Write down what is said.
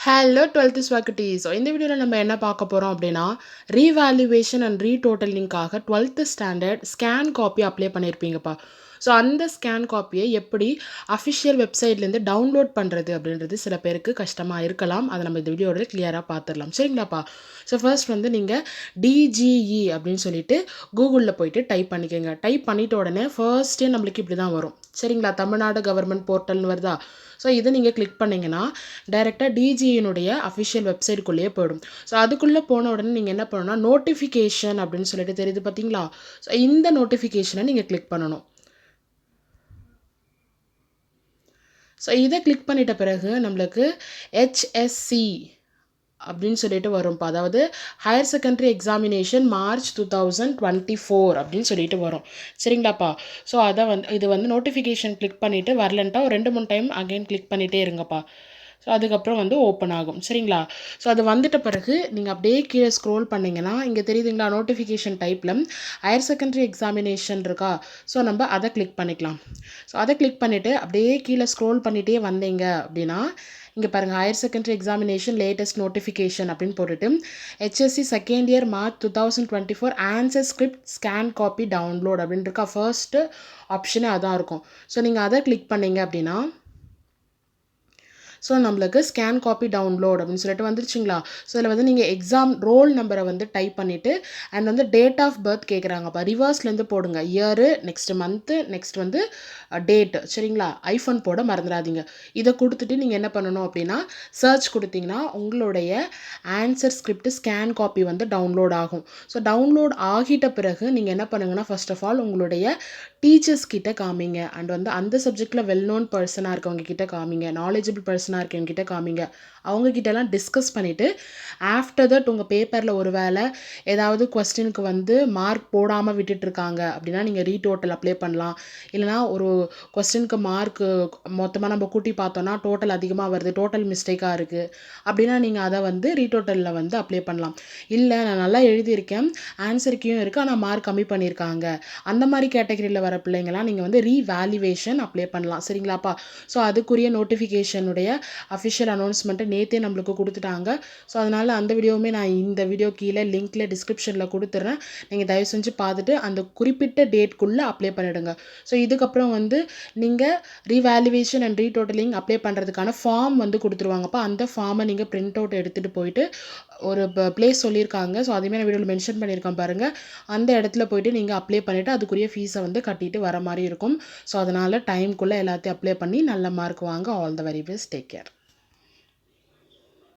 Hello 12th ஸ்வாக்கிட்டீஸ். So இந்த வீடியோவில் நம்ம என்ன பார்க்க போகிறோம் அப்படின்னா, ரீவேல்யூவேஷன் அண்ட் ரீடோட்டலிங்காக 12th standard scan copy apply பண்ணியிருப்பீங்கப்பா. ஸோ அந்த ஸ்கேன் காப்பியை எப்படி அஃபிஷியல் வெப்சைட்லேருந்து டவுன்லோட் பண்ணுறது அப்படின்றது சில பேருக்கு கஷ்டமாக இருக்கலாம். அதை நம்ம இந்த வீடியோவில் கிளியராக பார்த்துடலாம். சரிங்களாப்பா? ஸோ ஃபர்ஸ்ட் வந்து நீங்கள் டிஜிஇ அப்படின்னு சொல்லிட்டு கூகுளில் போயிட்டு டைப் பண்ணிக்கோங்க. டைப் பண்ணிட்ட உடனே ஃபர்ஸ்ட்டே நம்மளுக்கு இப்படி தான் வரும். சரிங்களா? தமிழ்நாடு கவர்மெண்ட் போர்ட்டல்னு வருதா? ஸோ இதை நீங்கள் கிளிக் பண்ணிங்கன்னா டைரெக்டாக டிஜியினுடைய அஃபிஷியல் வெப்சைட்டுக்குள்ளேயே போயிடும். ஸோ அதுக்குள்ளே போன உடனே நீங்கள் என்ன பண்ணணும்னா நோட்டிஃபிகேஷன் அப்படின்னு சொல்லிட்டு தெரியுது பார்த்தீங்களா? ஸோ இந்த நோட்டிஃபிகேஷனை நீங்கள் கிளிக் பண்ணணும். ஸோ இதை கிளிக் பண்ணிட்ட பிறகு நம்மளுக்கு ஹெச்எஸ்சி அப்படின்னு சொல்லிட்டு வரும்ப்பா. அதாவது ஹையர் செகண்டரி எக்ஸாமினேஷன் மார்ச் 2024 அப்படின்னு சொல்லிட்டு வரும். சரிங்களாப்பா? ஸோ இது வந்து நோட்டிஃபிகேஷன் கிளிக் பண்ணிவிட்டு வரலன்ட்டா ஒரு 2-3 டைம் அகைன் கிளிக் பண்ணிகிட்டே இருங்கப்பா. ஸோ அதுக்கப்புறம் வந்து ஓப்பன் ஆகும். சரிங்களா? ஸோ அது வந்துட்ட பிறகு நீங்கள் அப்படியே கீழே ஸ்க்ரோல் பண்ணிங்கன்னா இங்கே தெரியுதுங்களா நோட்டிஃபிகேஷன் டைப்பில் ஹையர் செகண்டரி எக்ஸாமினேஷன் இருக்கா? ஸோ நம்ம அதை கிளிக் பண்ணிக்கலாம். ஸோ அதை கிளிக் பண்ணிவிட்டு அப்படியே கீழே ஸ்க்ரோல் பண்ணிகிட்டே வந்தீங்க அப்படின்னா இங்கே பாருங்கள் higher secondary examination latest notification அப்படின்னு போட்டுட்டு HSC second year March 2024 answer script scan copy download அப்படின்னு இருக்கா. ஃபர்ஸ்ட்டு ஆப்ஷனே அதான் இருக்கும். ஸோ நீங்கள் அதை கிளிக் பண்ணிங்க அப்படின்னா ஸோ நம்மளுக்கு ஸ்கேன் காப்பி டவுன்லோட் அப்படின்னு சொல்லிட்டு வந்துருச்சுங்களா. ஸோ இதில் வந்து நீங்கள் எக்ஸாம் ரோல் நம்பரை வந்து டைப் பண்ணிவிட்டு அண்ட் வந்து டேட் ஆஃப் பர்த் கேட்குறாங்கப்பா. ரிவர்ஸ்லேருந்து போடுங்க. இயரு, நெக்ஸ்ட் மந்த்து, நெக்ஸ்ட் வந்து டேட்டு. சரிங்களா? ஐஃபோன் போட மறந்துடாதீங்க. இதை கொடுத்துட்டு நீங்கள் என்ன பண்ணணும் அப்படின்னா சர்ச் கொடுத்தீங்கன்னா உங்களுடைய ஆன்சர் ஸ்கிரிப்ட் ஸ்கேன் காப்பி வந்து டவுன்லோட் ஆகும். ஸோ டவுன்லோட் ஆகிட்ட பிறகு நீங்கள் என்ன பண்ணுங்கன்னா ஃபர்ஸ்ட் ஆஃப் ஆல் உங்களுடைய டீச்சர்ஸ் கிட்ட காமிங்க. அண்ட் வந்து அந்த சப்ஜெக்டில் வெல் நோன் பர்சனாக இருக்கவங்க கிட்ட காமிங்க. நாலேஜபிள் பர்சனாக இருக்கவங்க கிட்ட காமிங்க. அவங்கக்கிட்டலாம் டிஸ்கஸ் பண்ணிவிட்டு ஆஃப்டர் தட் உங்கள் பேப்பரில் ஒரு வேளை ஏதாவது கொஸ்டினுக்கு வந்து மார்க் போடாமல் விட்டுட்ருக்காங்க அப்படின்னா நீங்கள் ரீடோட்டல் அப்ளை பண்ணலாம். இல்லைனா ஒரு கொஸ்டினுக்கு மார்க்கு மொத்தமாக நம்ம கூட்டி பார்த்தோன்னா டோட்டல் அதிகமாக வருது, டோட்டல் மிஸ்டேக்காக இருக்குது அப்படின்னா நீங்கள் அதை வந்து ரீடோட்டலில் வந்து அப்ளை பண்ணலாம். இல்லை நான் நல்லா எழுதியிருக்கேன், ஆன்சர் கீயும் இருக்குது, ஆனால் மார்க் கம்மி பண்ணியிருக்காங்க, அந்த மாதிரி கேட்டகரியில் வர பிள்ளைங்களாம் நீங்கள் வந்து ரீவேல்யூவேஷன் அப்ளை பண்ணலாம். சரிங்களாப்பா? ஸோ அதுக்குரிய நோட்டிஃபிகேஷனுடைய அஃபிஷியல் அனௌன்ஸ்மெண்ட்டை நேற்றே நம்மளுக்கு கொடுத்துட்டாங்க. ஸோ அதனால் அந்த வீடியோவுமே நான் இந்த வீடியோ கீழே லிங்க்கில் டிஸ்கிரிப்ஷனில் கொடுத்துட்றேன். நீங்கள் தயவு செஞ்சு பார்த்துட்டு அந்த குறிப்பிட்ட டேட்குள்ளே அப்ளை பண்ணிவிடுங்க. ஸோ இதுக்கப்புறம் வந்து நீங்கள் ரீவேல்யூவேஷன் அண்ட் ரீடோட்டலிங் அப்ளை பண்ணுறதுக்கான ஃபார்ம் வந்து கொடுத்துருவாங்கப்பா. அந்த ஃபார்மை நீங்கள் பிரிண்ட் அவுட் எடுத்துகிட்டு போயிட்டு ஒரு பிளேஸ் சொல்லியிருக்காங்க. ஸோ அதையுமே நான் வீடியோவில் மென்ஷன் பண்ணியிருக்கேன் பாருங்கள். அந்த இடத்துல போயிட்டு நீங்கள் அப்ளை பண்ணிவிட்டு அதுக்குரிய ஃபீஸை வந்து கட்டிட்டு வர மாதிரி இருக்கும். ஸோ அதனால் டைம்குள்ளே எல்லாத்தையும் அப்ளை பண்ணி நல்ல மார்க் வாங்க. All the very best. Take care.